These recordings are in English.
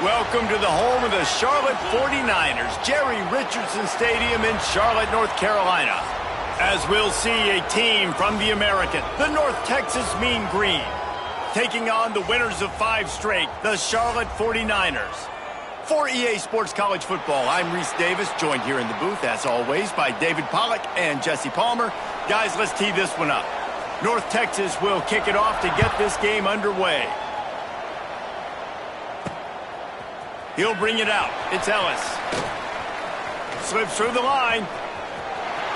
Welcome to the home of the Charlotte 49ers, Jerry Richardson Stadium in Charlotte, North Carolina. As we'll see a team from the American, the North Texas Mean Green, taking on the winners of 5 straight, the Charlotte 49ers. For EA Sports College Football, I'm Reese Davis, joined here in the booth, as always, by David Pollack and Jesse Palmer. Guys, let's tee this one up. North Texas will kick it off to get this game underway. He'll bring it out. It's Ellis. Slips through the line.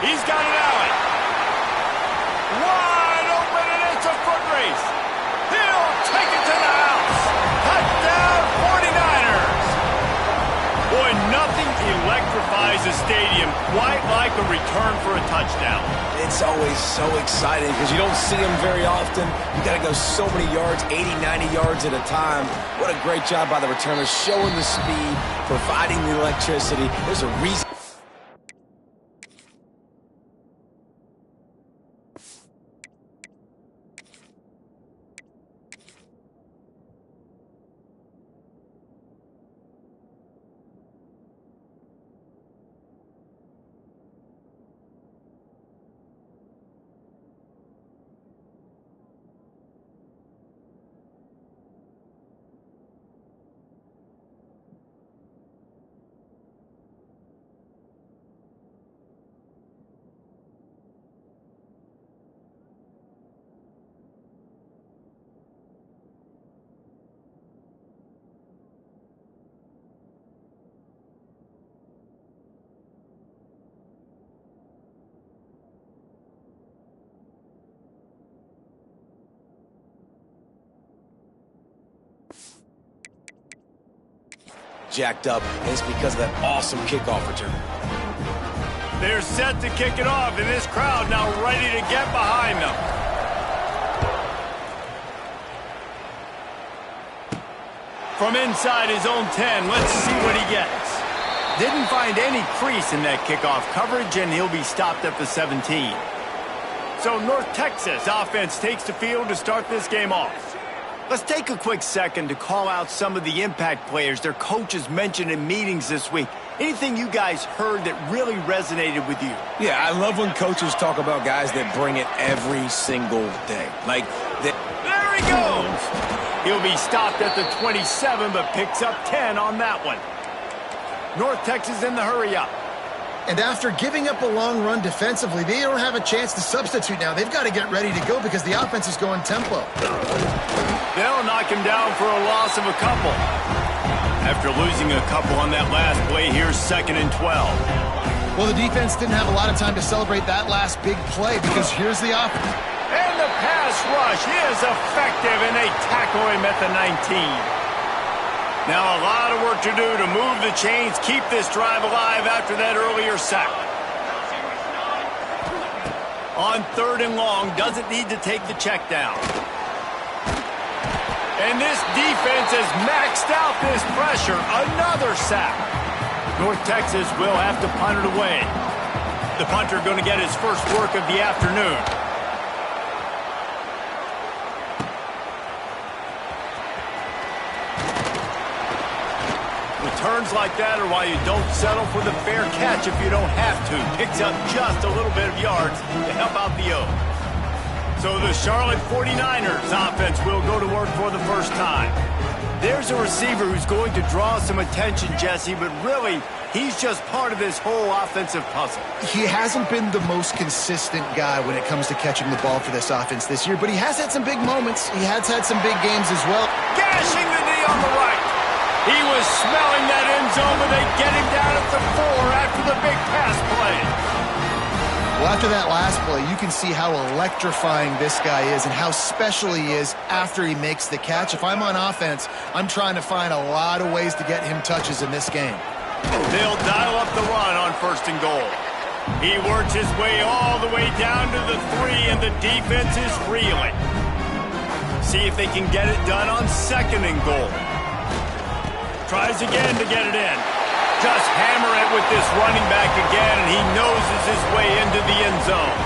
He's got it out. Wide open, and it's a foot race. He'll take it to the house. Touchdown, 49ers. Boy, nothing electrifies a stadium quite like a return for a touchdown. It's always so exciting because you don't see them very often. You got to go so many yards, 80, 90 yards at a time. What a great job by the returners, showing the speed, providing the electricity. There's a reason. Jacked up, and it's because of that awesome kickoff return. They're set to kick it off, and this crowd now ready to get behind them. From inside his own 10, let's see what he gets. Didn't find any crease in that kickoff coverage, and he'll be stopped at the 17. So North Texas offense takes the field to start this game off. Let's take a quick second to call out some of the impact players their coaches mentioned in meetings this week. Anything you guys heard that really resonated with you? Yeah, I love when coaches talk about guys that bring it every single day. There he goes! He'll be stopped at the 27, but picks up 10 on that one. North Texas in the hurry-up. And after giving up a long run defensively, they don't have a chance to substitute now. They've got to get ready to go because the offense is going tempo. They'll knock him down for a loss of a couple. After losing a couple on that last play, here's 2nd and 12. Well, the defense didn't have a lot of time to celebrate that last big play because here's the offense. And the pass rush is effective, and they tackle him at the 19. Now a lot of work to do to move the chains, keep this drive alive after that earlier sack. On 3rd and long, doesn't need to take the check down. And this defense has maxed out this pressure. Another sack. North Texas will have to punt it away. The punter going to get his first work of the afternoon. Returns like that are why you don't settle for the fair catch if you don't have to. Picks up just a little bit of yards to help out the O. So the Charlotte 49ers offense will go to work for the first time. There's a receiver who's going to draw some attention, Jesse, but really, he's just part of this whole offensive puzzle. He hasn't been the most consistent guy when it comes to catching the ball for this offense this year, but he has had some big moments. He has had some big games as well. Gashing the knee on the right. He was smelling that end zone, but they get him down at the 4 after the big pass play. Well, after that last play, you can see how electrifying this guy is and how special he is after he makes the catch. If I'm on offense, I'm trying to find a lot of ways to get him touches in this game. They'll dial up the run on 1st and goal. He works his way all the way down to the 3, and the defense is reeling. See if they can get it done on 2nd and goal. Tries again to get it in. Just hammer it with this running back again, and he noses his way into the end zone.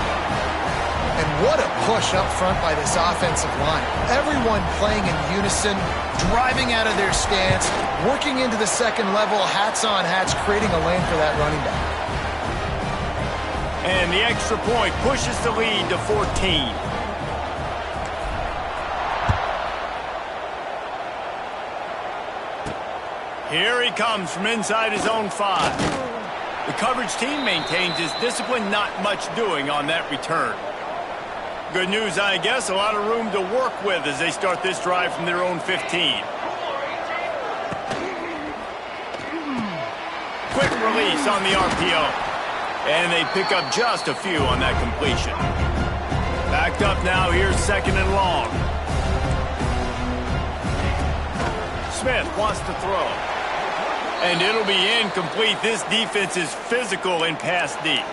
And what a push up front by this offensive line. Everyone playing in unison, driving out of their stance, working into the second level, hats on hats, creating a lane for that running back. And the extra point pushes the lead to 14. Here he comes from inside his own 5. The coverage team maintains his discipline, not much doing on that return. Good news, I guess, a lot of room to work with as they start this drive from their own 15. Quick release on the RPO. And they pick up just a few on that completion. Backed up now, here's 2nd and long. Smith wants to throw. And it'll be incomplete. This defense is physical in pass deep.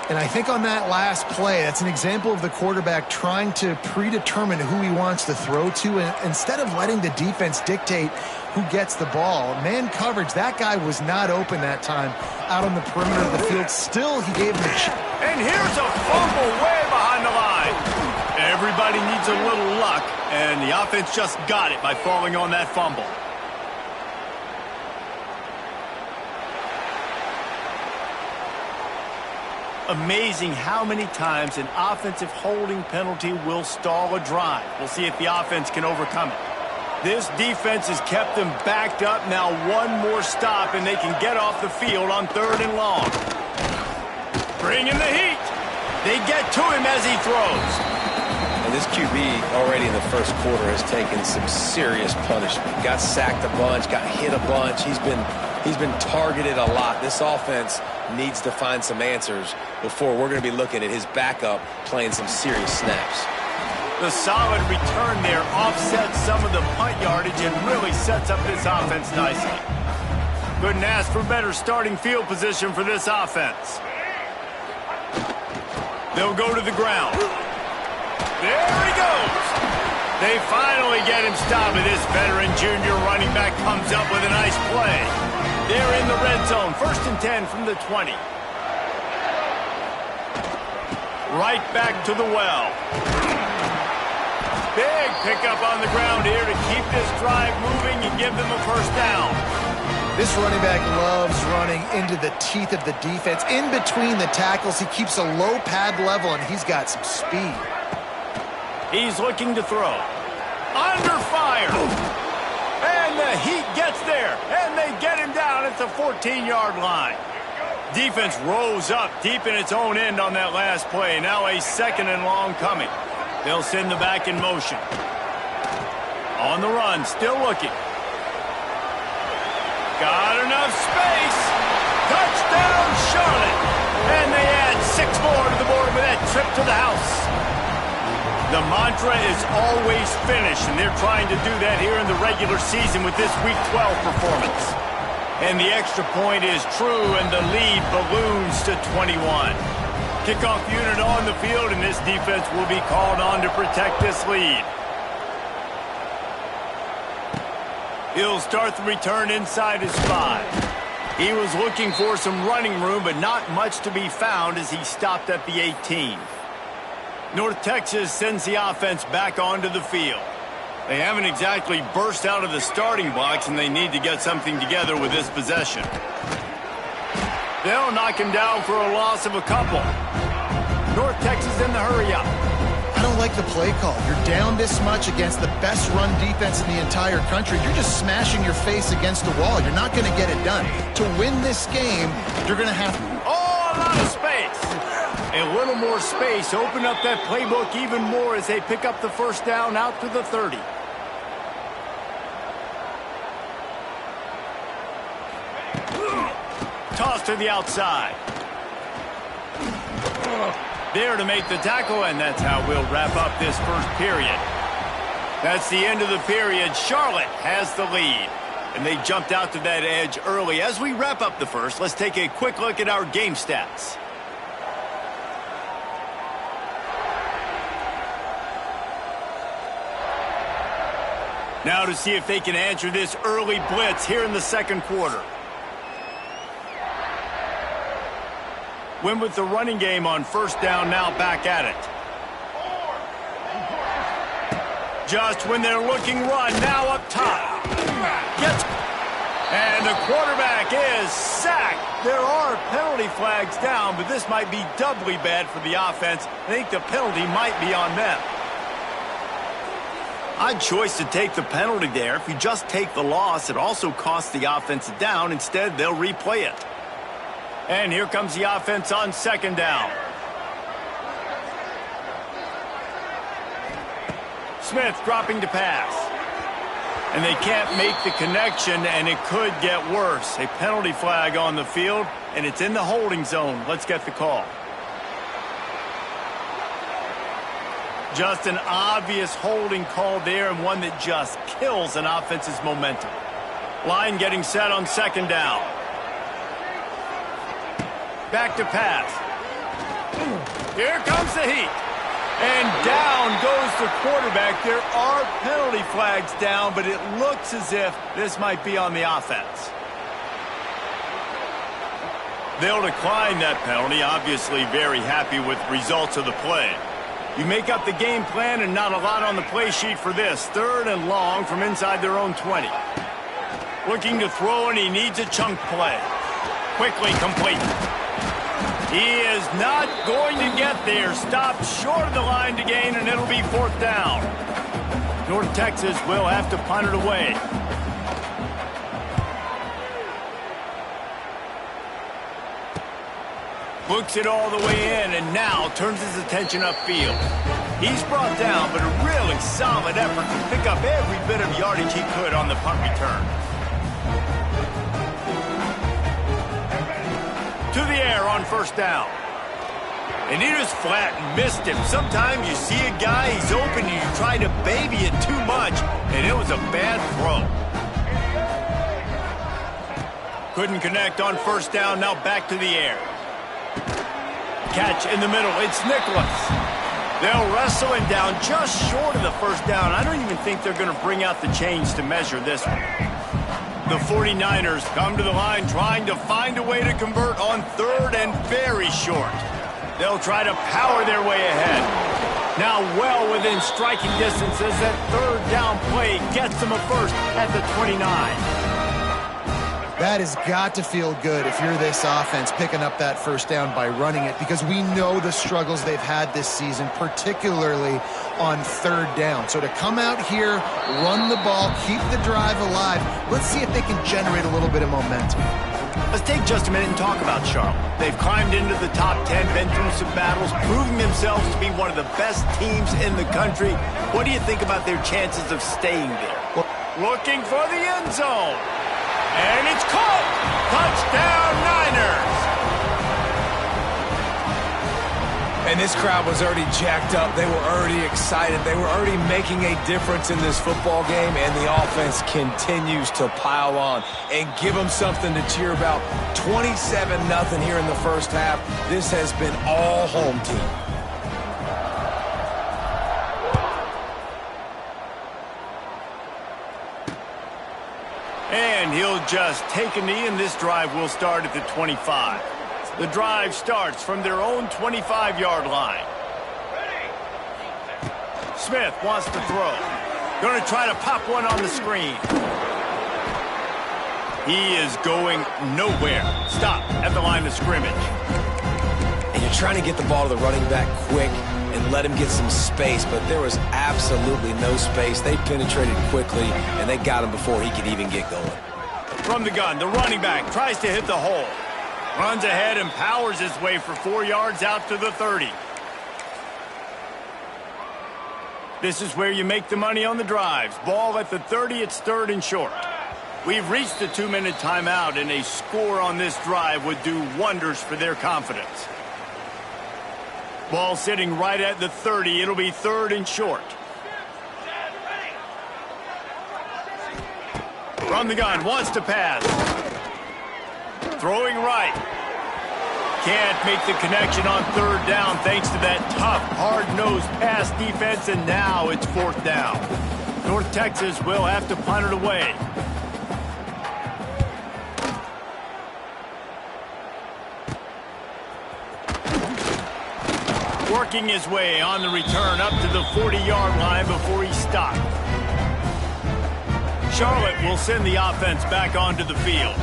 And I think on that last play, that's an example of the quarterback trying to predetermine who he wants to throw to, and instead of letting the defense dictate who gets the ball. Man coverage, that guy was not open that time out on the perimeter of the field. Still, he gave him a chance. And here's a fumble way behind the line. Everybody needs a little luck, and the offense just got it by falling on that fumble. Amazing how many times an offensive holding penalty will stall a drive. We'll see if the offense can overcome it. This defense has kept them backed up. Now one more stop, and they can get off the field on 3rd and long. Bring in the heat. They get to him as he throws. And this QB already in the first quarter has taken some serious punishment. Got sacked a bunch, got hit a bunch. He's been targeted a lot. This offense needs to find some answers before we're going to be looking at his backup playing some serious snaps. The solid return there offsets some of the punt yardage and really sets up this offense nicely. Couldn't ask for better starting field position for this offense. They'll go to the ground. There he goes. They finally get him stopped, and this veteran junior running back comes up with a nice play. They're in the red zone, 1st and 10 from the 20. Right back to the well. Big pickup on the ground here to keep this drive moving and give them a 1st down. This running back loves running into the teeth of the defense. In between the tackles, he keeps a low pad level, and he's got some speed. He's looking to throw. Under fire. And the heat gets there, and they get him down at the 14-yard line. Defense rose up deep in its own end on that last play. Now a 2nd and long coming. They'll send the back in motion. On the run, still looking. Got enough space. Touchdown, Charlotte. And they add 6 more to the board with that trip to the house. The mantra is always finish, and they're trying to do that here in the regular season with this Week 12 performance. And the extra point is true, and the lead balloons to 21. Kickoff unit on the field, and this defense will be called on to protect this lead. He'll start the return inside his 5. He was looking for some running room, but not much to be found as he stopped at the 18. North Texas sends the offense back onto the field. They haven't exactly burst out of the starting blocks, and they need to get something together with this possession. They'll knock him down for a loss of a couple. North Texas in the hurry-up. I don't like the play call. You're down this much against the best run defense in the entire country. You're just smashing your face against the wall. You're not going to get it done. To win this game, you're going to have to... Oh, a lot of space. A little more space. Open up that playbook even more as they pick up the 1st down out to the 30. Toss to the outside. There to make the tackle, and that's how we'll wrap up this first period. That's the end of the period. Charlotte has the lead, and they jumped out to that edge early. As we wrap up the first, let's take a quick look at our game stats. Now to see if they can answer this early blitz here in the 2nd quarter. Win with the running game on 1st down, now back at it. Just when they're looking run, now up top. And the quarterback is sacked. There are penalty flags down, but this might be doubly bad for the offense. I think the penalty might be on them. Odd choice to take the penalty there. If you just take the loss, it also costs the offense a down. Instead, they'll replay it. And here comes the offense on second down. Smith dropping to pass. And they can't make the connection, and it could get worse. A penalty flag on the field, and it's in the holding zone. Let's get the call. Just an obvious holding call there, and one that just kills an offense's momentum. Line getting set on second down. Back to pass. Here comes the heat. And down goes the quarterback. There are penalty flags down, but it looks as if this might be on the offense. They'll decline that penalty, obviously very happy with the results of the play. You make up the game plan and not a lot on the play sheet for this. Third and long from inside their own 20. Looking to throw, and he needs a chunk play. Quickly complete. He is not going to get there. Stopped short of the line to gain, and it'll be fourth down. North Texas will have to punt it away. Looks it all the way in, and now turns his attention upfield. He's brought down, but a really solid effort to pick up every bit of yardage he could on the punt return. To the air on first down. And he just flat missed him. Sometimes you see a guy, he's open, and you try to baby it too much, and it was a bad throw. Couldn't connect on first down, now back to the air. Catch in the middle, it's Nicholas. They'll wrestle him down just short of the first down. I don't even think they're going to bring out the chains to measure this one. The 49ers come to the line trying to find a way to convert on third and very short. They'll try to power their way ahead. Now well within striking distance as that third down play gets them a first at the 29. That has got to feel good if you're this offense picking up that first down by running it, because we know the struggles they've had this season, particularly on third down. So to come out here, run the ball, keep the drive alive, let's see if they can generate a little bit of momentum. Let's take just a minute and talk about Charlotte. They've climbed into the top 10, been through some battles, proving themselves to be one of the best teams in the country. What do you think about their chances of staying there? Looking for the end zone. And it's caught! Touchdown, Niners! And this crowd was already jacked up. They were already excited. They were already making a difference in this football game, and the offense continues to pile on and give them something to cheer about. 27-0 here in the first half. This has been all home team. And he'll just take a knee, and this drive will start at the 25. The drive starts from their own 25-yard line. Smith wants to throw. Going to try to pop one on the screen. He is going nowhere. Stop at the line of scrimmage. And you're trying to get the ball to the running back quick and let him get some space, but there was absolutely no space. They penetrated quickly, and they got him before he could even get going. From the gun, the running back tries to hit the hole. Runs ahead and powers his way for 4 yards out to the 30. This is where you make the money on the drives. Ball at the 30, it's third and short. We've reached the 2-minute timeout, and a score on this drive would do wonders for their confidence. Ball sitting right at the 30. It'll be third and short. From the gun, wants to pass. Throwing right. Can't make the connection on third down thanks to that tough, hard-nosed pass defense, and now it's fourth down. North Texas will have to punt it away. working his way on the return up to the 40-yard line before he stopped. Charlotte will send the offense back onto the field.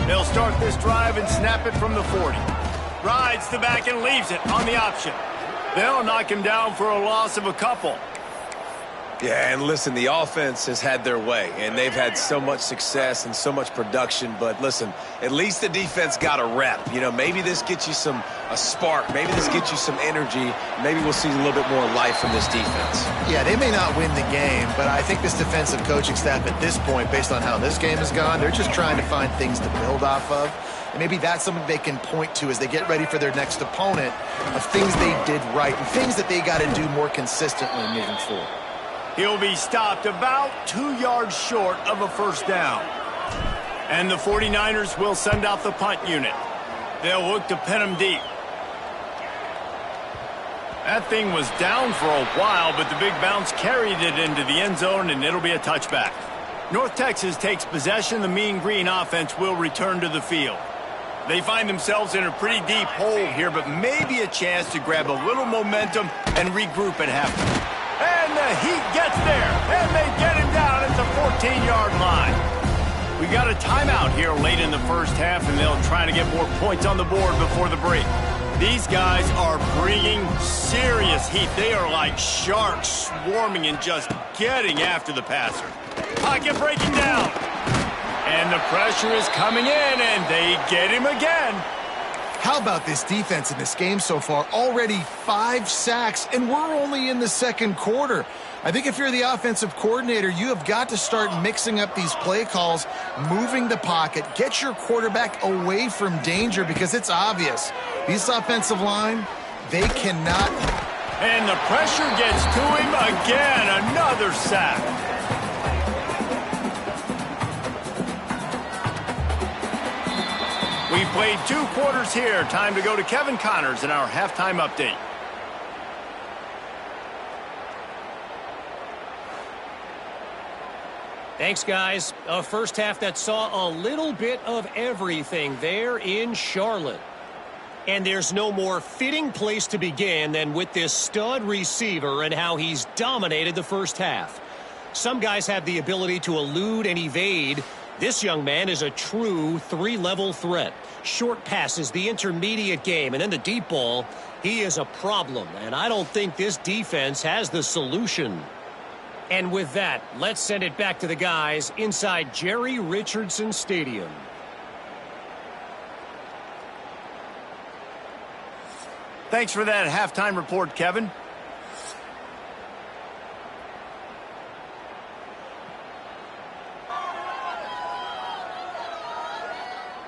They'll start this drive and snap it from the 40. Rides the back and leaves it on the option. They'll knock him down for a loss of a couple. Yeah, and listen, the offense has had their way, and they've had so much success and so much production. But listen, at least the defense got a rep. You know, maybe this gets you a spark. Maybe this gets you some energy. Maybe we'll see a little bit more life from this defense. Yeah, they may not win the game, but I think this defensive coaching staff at this point, based on how this game has gone, they're just trying to find things to build off of. And maybe that's something they can point to as they get ready for their next opponent of things they did right and things that they got to do more consistently moving forward. He'll be stopped about 2 yards short of a first down. And the 49ers will send out the punt unit. They'll look to pin him deep. That thing was down for a while, but the big bounce carried it into the end zone, and it'll be a touchback. North Texas takes possession. The Mean Green offense will return to the field. They find themselves in a pretty deep hole here, but maybe a chance to grab a little momentum and regroup at halftime. And the Heat gets there, and they get him down at the 14-yard line. We got a timeout here late in the first half, and they'll try to get more points on the board before the break. These guys are bringing serious heat. They are like sharks swarming and just getting after the passer. Pocket breaking down. And the pressure is coming in, and they get him again. How about this defense in this game so far? Already 5 sacks, and we're only in the second quarter. I think if you're the offensive coordinator, you have got to start mixing up these play calls, moving the pocket, get your quarterback away from danger because it's obvious. This offensive line, they cannot. And the pressure gets to him again. Another sack. We've played 2 quarters here. Time to go to Kevin Connors in our halftime update. Thanks, guys. A first half that saw a little bit of everything there in Charlotte. And there's no more fitting place to begin than with this stud receiver and how he's dominated the first half. Some guys have the ability to elude and evade. This young man is a true 3-level threat. Short passes, the intermediate game, and then the deep ball. He is a problem, and I don't think this defense has the solution. And with that, let's send it back to the guys inside Jerry Richardson Stadium. Thanks for that halftime report, Kevin.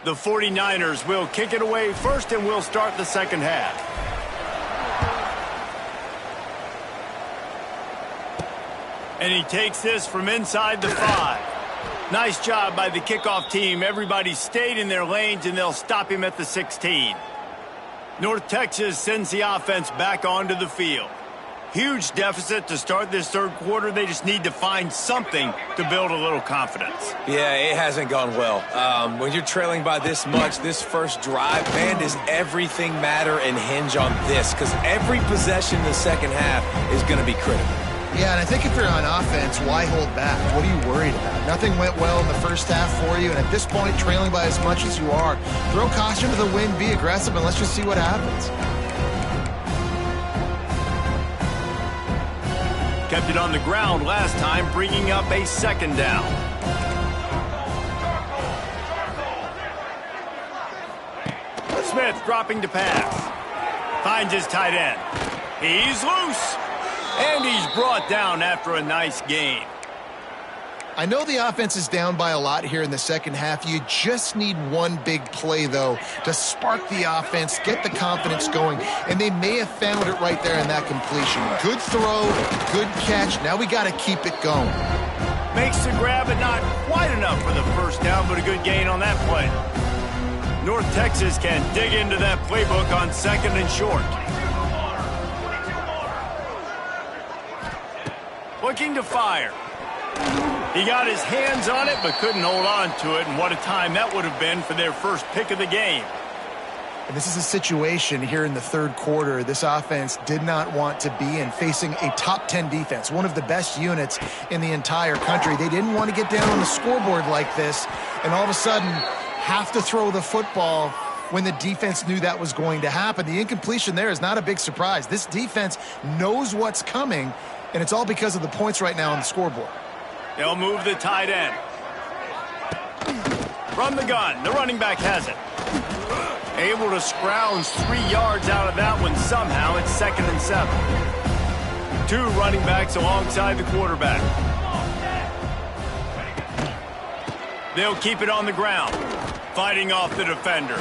The 49ers will kick it away first, and we'll start the second half. And he takes this from inside the 5. Nice job by the kickoff team. Everybody stayed in their lanes, and they'll stop him at the 16. North Texas sends the offense back onto the field. Huge deficit to start this third quarter. They just need to find something to build a little confidence. Yeah, it hasn't gone well. When you're trailing by this much, this first drive, man, does everything matter and hinge on this? Because every possession in the second half is going to be critical. Yeah, and I think if you're on offense, why hold back? What are you worried about? Nothing went well in the first half for you, and at this point, trailing by as much as you are, throw caution to the wind, be aggressive, and let's just see what happens. Kept it on the ground last time, bringing up a second down. Smith dropping to pass. Finds his tight end. He's loose. And he's brought down after a nice gain. I know the offense is down by a lot here in the second half. You just need one big play, though, to spark the offense, get the confidence going, and they may have found it right there in that completion. Good throw, good catch. Now we got to keep it going. Makes the grab, but not quite enough for the first down, but a good gain on that play. North Texas can dig into that playbook on second and short. Looking to fire. He got his hands on it, but couldn't hold on to it, and what a time that would have been for their first pick of the game. And this is a situation here in the third quarter this offense did not want to be in, facing a top 10 defense, one of the best units in the entire country. They didn't want to get down on the scoreboard like this and all of a sudden have to throw the football when the defense knew that was going to happen. The incompletion there is not a big surprise. This defense knows what's coming, and it's all because of the points right now on the scoreboard. They'll move the tight end. From the gun, the running back has it. Able to scrounge 3 yards out of that one somehow. It's 2nd and 7. 2 running backs alongside the quarterback. They'll keep it on the ground, fighting off the defender.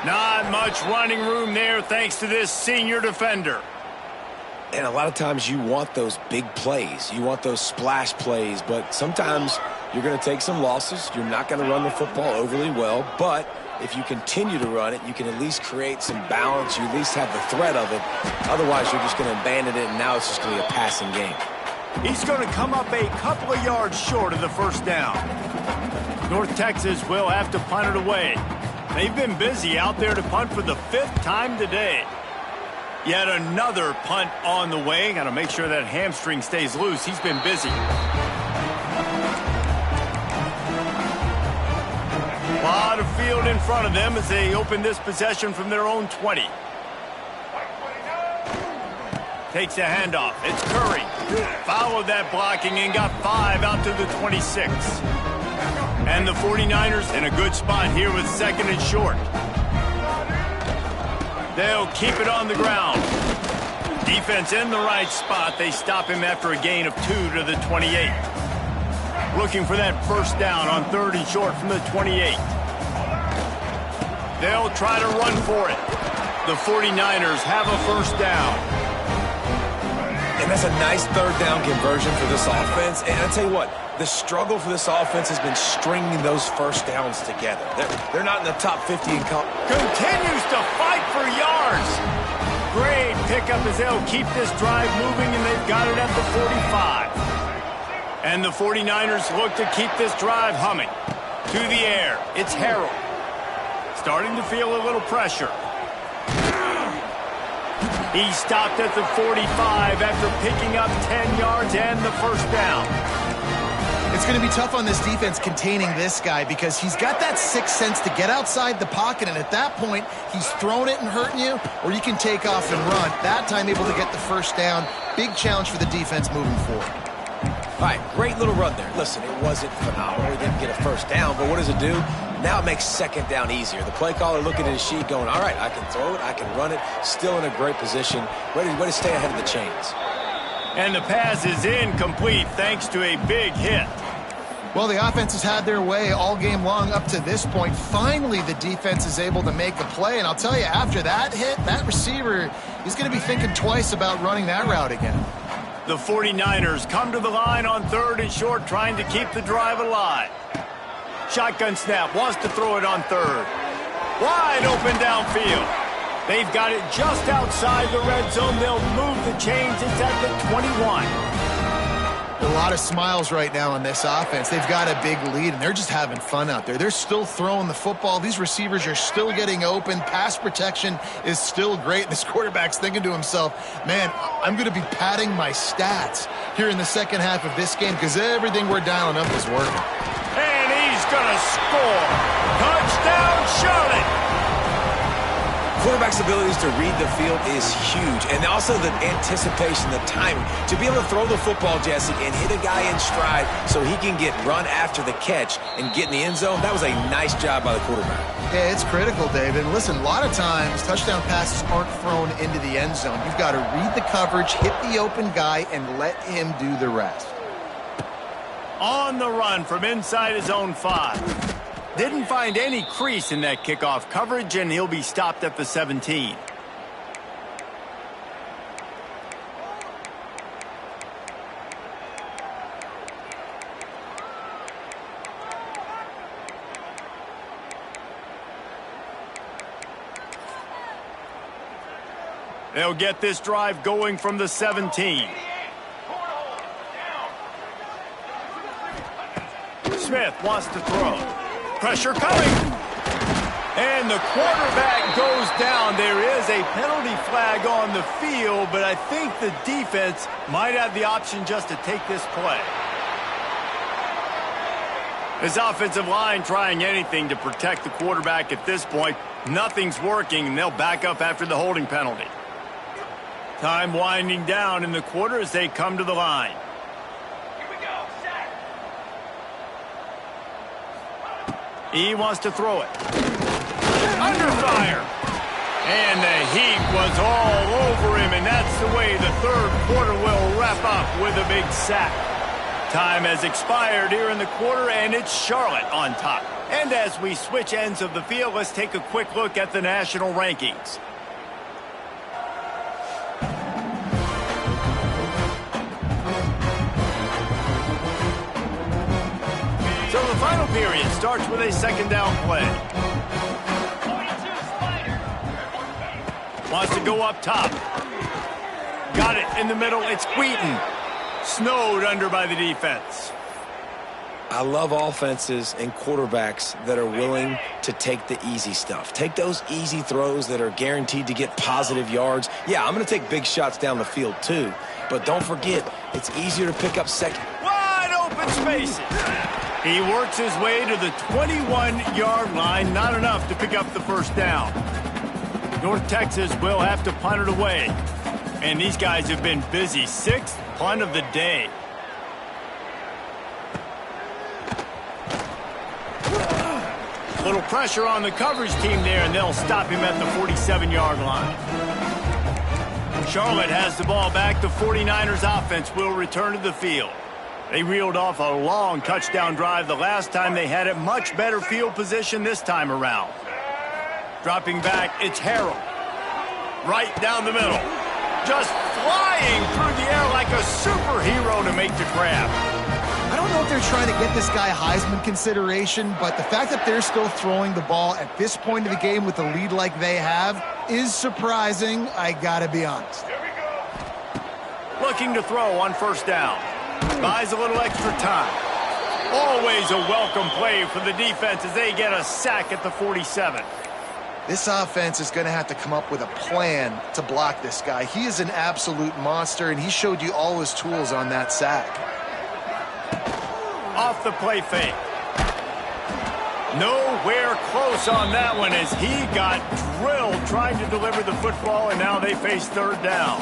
Not much running room there thanks to this senior defender. And a lot of times you want those big plays. You want those splash plays, but sometimes you're going to take some losses. You're not going to run the football overly well, but if you continue to run it, you can at least create some balance. You at least have the threat of it. Otherwise, you're just going to abandon it, and now it's just going to be a passing game. He's going to come up a couple of yards short of the first down. North Texas will have to punt it away. They've been busy out there to punt for the 5th time today. Yet another punt on the way. Got to make sure that hamstring stays loose. He's been busy. A lot of field in front of them as they open this possession from their own 20. Takes a handoff. It's Curry. Followed that blocking and got 5 out to the 26. And the 49ers in a good spot here with 2nd and short. They'll keep it on the ground. Defense in the right spot. They stop him after a gain of 2 to the 28. Looking for that first down on 3rd and short from the 28. They'll try to run for it. The 49ers have a first down. And that's a nice 3rd down conversion for this offense. And I'll tell you what, the struggle for this offense has been stringing those first downs together. They're not in the top 50 in college. Continues to fight for yards. Great pickup as they'll keep this drive moving, and they've got it at the 45. And the 49ers look to keep this drive humming. To the air, it's Harrell. Starting to feel a little pressure. He stopped at the 45 after picking up 10 yards and the first down. It's going to be tough on this defense containing this guy because he's got that sixth sense to get outside the pocket, and at that point, he's throwing it and hurting you, or you can take off and run. That time able to get the first down. Big challenge for the defense moving forward. All right, great little run there. Listen, it wasn't phenomenal. He didn't get a first down, but what does it do? Now it makes 2nd down easier. The play caller looking at his sheet going, all right, I can throw it, I can run it, still in a great position, ready to stay ahead of the chains. And the pass is incomplete thanks to a big hit. Well, the offense has had their way all game long up to this point. Finally, the defense is able to make a play, and I'll tell you, after that hit, that receiver is going to be thinking twice about running that route again. The 49ers come to the line on 3rd and short, trying to keep the drive alive. Shotgun snap, wants to throw it on 3rd. Wide open downfield. They've got it just outside the red zone. They'll move the chains. It's at the 21. A lot of smiles right now on this offense. They've got a big lead, and they're just having fun out there. They're still throwing the football. These receivers are still getting open. Pass protection is still great. This quarterback's thinking to himself, man, I'm going to be padding my stats here in the second half of this game because everything we're dialing up is working. And he's going to score. Touchdown, Charlotte. Quarterback's abilities to read the field is huge, and also the anticipation, the timing. To be able to throw the football, Jesse, and hit a guy in stride so he can get run after the catch and get in the end zone, that was a nice job by the quarterback. Yeah, it's critical, David. Listen, a lot of times touchdown passes aren't thrown into the end zone. You've got to read the coverage, hit the open guy, and let him do the rest. On the run from inside his own 5. Didn't find any crease in that kickoff coverage, and he'll be stopped at the 17. They'll get this drive going from the 17. Smith wants to throw. Pressure coming. And the quarterback goes down. There is a penalty flag on the field, but I think the defense might have the option just to take this play. This offensive line trying anything to protect the quarterback at this point. Nothing's working, and they'll back up after the holding penalty. Time winding down in the quarter as they come to the line. Here we go, set. He wants to throw it. Under fire. And the heat was all over him, and that's the way the third quarter will wrap up with a big sack. Time has expired here in the quarter, and it's Charlotte on top. And as we switch ends of the field, let's take a quick look at the national rankings. So the final period starts with a second down play. 42 Spider. Wants to go up top. Got it in the middle. It's Wheaton. Snowed under by the defense. I love offenses and quarterbacks that are willing to take the easy stuff. Take those easy throws that are guaranteed to get positive yards. Yeah, I'm going to take big shots down the field too. But don't forget, it's easier to pick up second. Wide open spaces. He works his way to the 21-yard line. Not enough to pick up the first down. North Texas will have to punt it away. And these guys have been busy. Sixth punt of the day. Little pressure on the coverage team there, and they'll stop him at the 47-yard line. Charlotte has the ball back. The 49ers offense will return to the field. They reeled off a long touchdown drive the last time they had it. Much better field position this time around. Dropping back, it's Harrell. Right down the middle. Just flying through the air like a superhero to make the grab. I don't know if they're trying to get this guy Heisman consideration, but the fact that they're still throwing the ball at this point of the game with the lead like they have is surprising, I gotta be honest. Looking to throw on first down. Buys a little extra time. Always a welcome play for the defense as they get a sack at the 47. This offense is going to have to come up with a plan to block this guy. He is an absolute monster, and he showed you all his tools on that sack. Off the play fake. Nowhere close on that one as he got drilled trying to deliver the football, and now they face third down.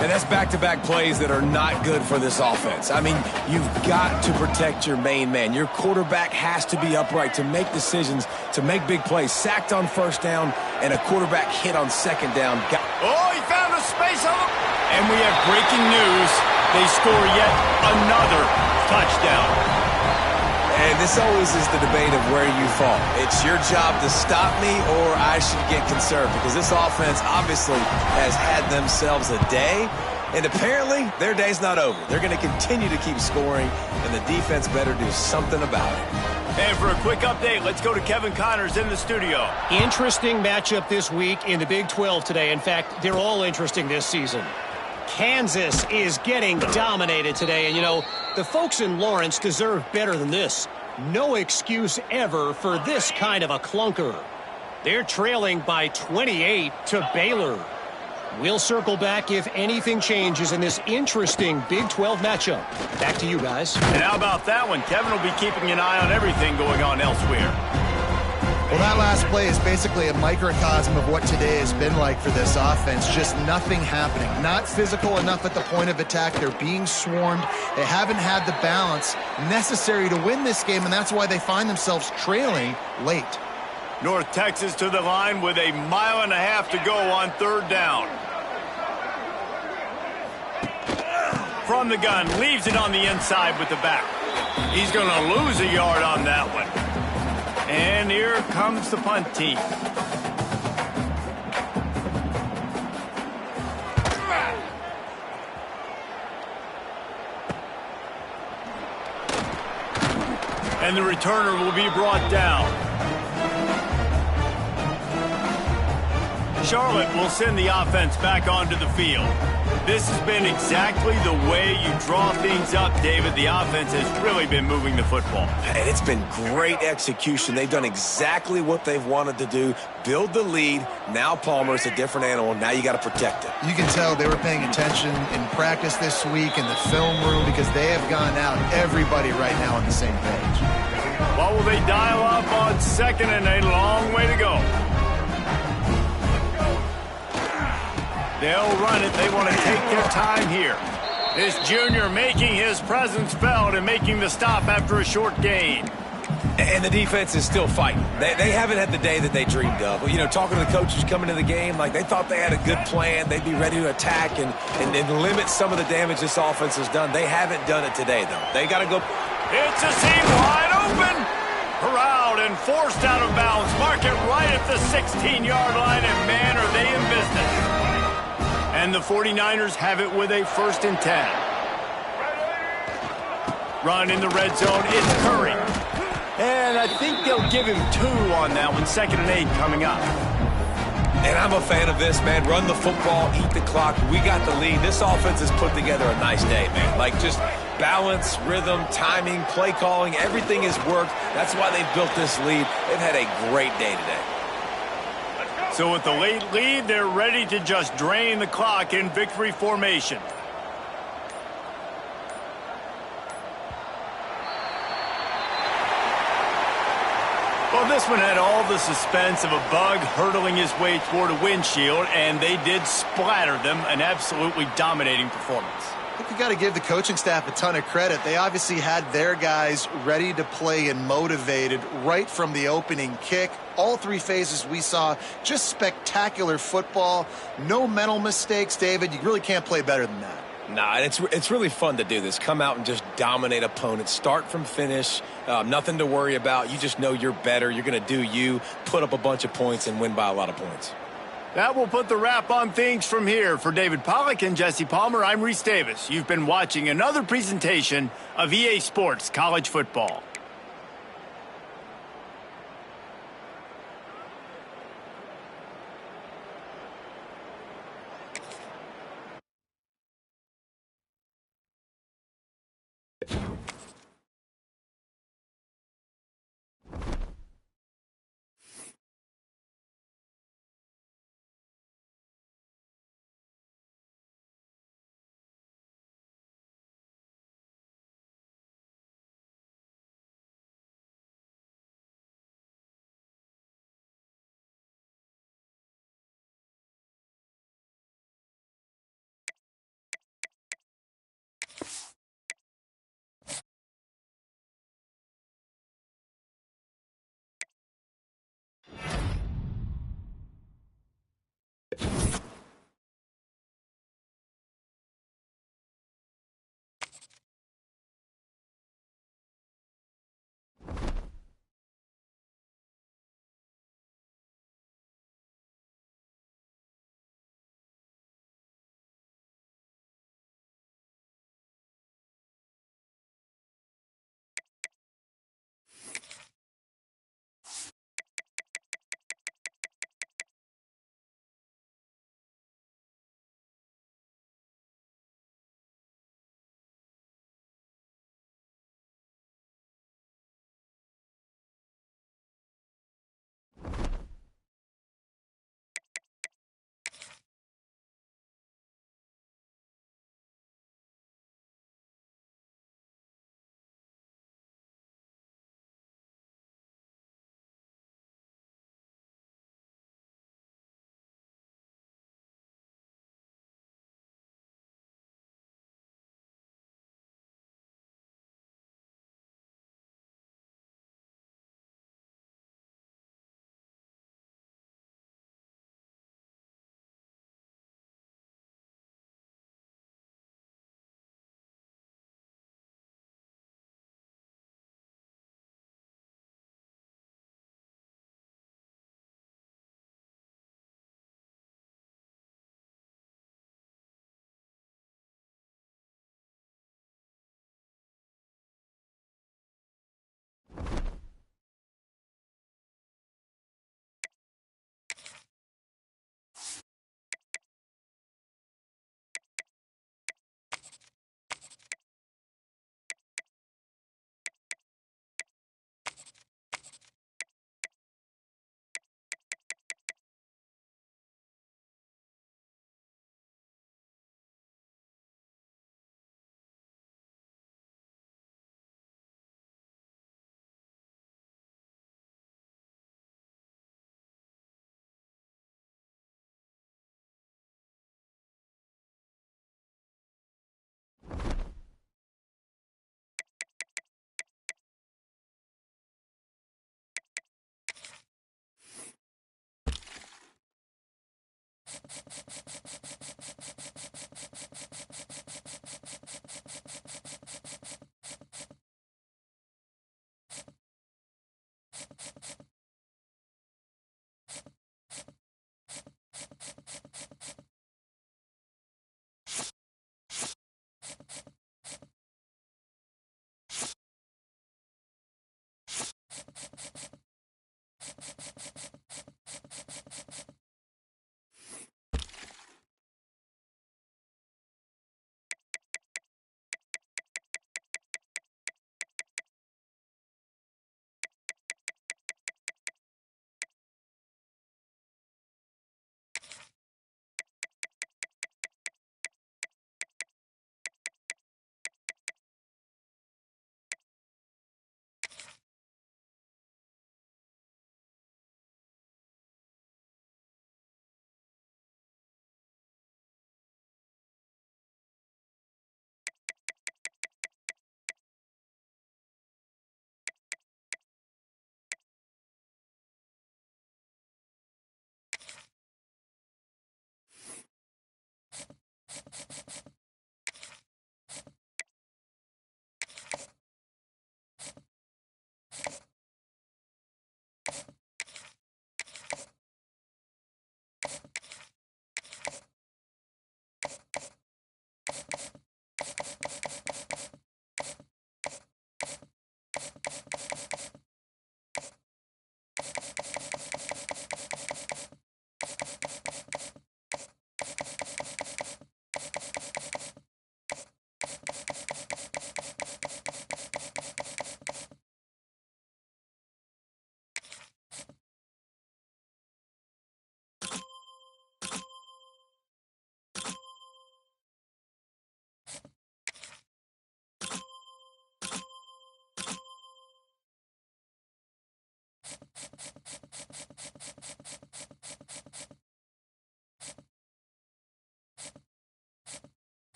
And that's back-to-back plays that are not good for this offense. I mean, you've got to protect your main man. Your quarterback has to be upright to make decisions, to make big plays. Sacked on first down and a quarterback hit on second down. Oh, he found a space on him. And we have breaking news. They score yet another touchdown. And this always is the debate of where you fall. It's your job to stop me or I should get conserved, because this offense obviously has had themselves a day, and apparently their day's not over. They're going to continue to keep scoring, and the defense better do something about it. And for a quick update, let's go to Kevin Connors in the studio. Interesting matchup this week in the Big 12 today. In fact, they're all interesting this season. Kansas is getting dominated today, and you know, the folks in Lawrence deserve better than this. No excuse ever for this kind of a clunker. They're trailing by 28 to Baylor. We'll circle back if anything changes in this interesting Big 12 matchup. Back to you guys. And how about that one? Kevin will be keeping an eye on everything going on elsewhere. Well, that last play is basically a microcosm of what today has been like for this offense. Just nothing happening. Not physical enough at the point of attack. They're being swarmed. They haven't had the balance necessary to win this game, and that's why they find themselves trailing late. North Texas to the line with 1.5 miles to go on third down. From the gun, leaves it on the inside with the back. He's going to lose a yard on that one. And here comes the punt team. And the returner will be brought down. Charlotte will send the offense back onto the field. This has been exactly the way you draw things up, David. The offense has really been moving the football. And it's been great execution. They've done exactly what they've wanted to do. Build the lead. Now Palmer's a different animal. Now you got to protect it. You can tell they were paying attention in practice this week in the film room because they have gone out, everybody right now on the same page. What will they dial up on second and a long way to go? They'll run it. They want to take their time here. This junior making his presence felt and making the stop after a short gain. And the defense is still fighting. They haven't had the day that they dreamed of. You know, talking to the coaches coming into the game, like they thought they had a good plan. They'd be ready to attack and limit some of the damage this offense has done. They haven't done it today, though. They got to go. It's a seam wide open. Corralled and forced out of bounds. Mark it right at the 16-yard line, and man, are they in business. And the 49ers have it with a 1st and 10. Run in the red zone. It's Curry. And I think they'll give him 2 on that one. 2nd and 8 coming up. And I'm a fan of this, man. Run the football, eat the clock. We got the lead. This offense has put together a nice day, man. Like just balance, rhythm, timing, play calling, everything has worked. That's why they've built this lead. They've had a great day today. So with the late lead, they're ready to just drain the clock in victory formation. Well, this one had all the suspense of a bug hurtling his way toward a windshield, and they did splatter them. An absolutely dominating performance. I think you got to give the coaching staff a ton of credit. They obviously had their guys ready to play and motivated right from the opening kick. All 3 phases we saw, just spectacular football. No mental mistakes, David. You really can't play better than that. Nah, it's really fun to do this. Come out and just dominate opponents. Start from finish. Nothing to worry about. You just know you're better. You're going to do you, put up a bunch of points, and win by a lot of points. That will put the wrap on things from here. For David Pollack and Jesse Palmer, I'm Reese Davis. You've been watching another presentation of EA Sports College Football.